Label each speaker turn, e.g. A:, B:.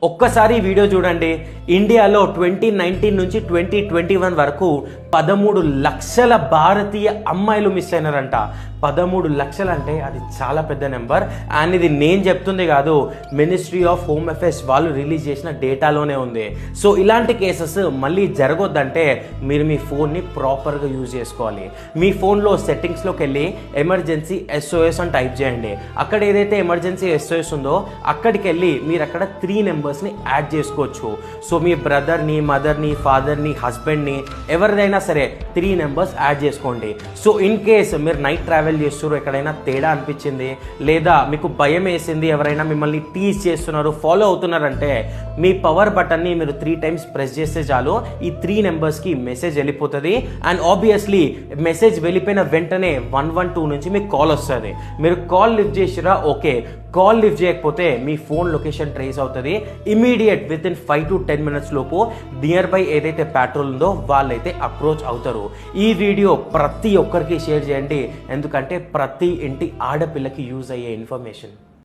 A: ఒక్కసారి ఈ వీడియో చూడండి. ఇండియాలో 2019 నుంచి 2021 వరకు 13 లక్షల భారతీయ అమ్మాయిలు మిస్ అయినారంట. 13 లక్షలు అంటే అది చాలా పెద్ద నెంబర్. అండ్ ఇది నేను చెప్తుంది కాదు, మినిస్ట్రీ ఆఫ్ హోమ్ అఫేర్స్ వాళ్ళు రిలీజ్ చేసిన డేటాలోనే ఉంది. సో ఇలాంటి కేసెస్ మళ్ళీ జరగొద్దంటే మీరు మీ ఫోన్ని ప్రాపర్గా యూజ్ చేసుకోవాలి. మీ ఫోన్లో సెట్టింగ్స్లోకి వెళ్ళి ఎమర్జెన్సీ SOS అని టైప్ చేయండి. అక్కడ ఏదైతే ఎమర్జెన్సీ SOS ఉందో అక్కడికి వెళ్ళి మీరు అక్కడ 3 నెంబర్స్ని యాడ్ చేసుకోవచ్చు. సో మీ బ్రదర్ని, మదర్ని, ఫాదర్ని, హస్బెండ్ని, ఎవరిదైనా సరే 3 నెంబర్స్ యాడ్ చేసుకోండి. సో ఇన్ కేస్ మీరు నైట్ ట్రావెల్ చేస్తున్నారు, ఎక్కడైనా తేడా అనిపించింది లేదా మీకు భయం వేసింది, ఎవరైనా మిమ్మల్ని టీజ్ చేస్తున్నారు, ఫాలో అవుతున్నారంటే మీ పవర్ బటన్ని మీరు 3 టైమ్స్ ప్రెస్ చేస్తే చాలు ఈ 3 నెంబర్స్కి మెసేజ్ వెళ్ళిపోతుంది. అండ్ ఆబ్వియస్లీ మెసేజ్ వెళ్ళిపోయిన వెంటనే 112 నుంచి మీకు కాల్ వస్తుంది. మీరు కాల్ లిఫ్ట్ చేసిరా, ఓకే. కాల్ లిఫ్ట్ చేయకపోతే మీ ఫోన్ లొకేషన్ ట్రేస్ అవుతుంది. Immediate with in 5 to 10 minutes లోపు నియర్ బై ఏదైతే పెట్రోల్ ఉందో వాళ్ళైతే అప్రోచ్ అవుతారు. ఈ వీడియో ప్రతి ఒక్కరికి షేర్ చేయండి, ఎందుకంటే ప్రతి ఇంటి ఆడపిల్లకి యూజ్ అయ్యే ఇన్ఫర్మేషన్.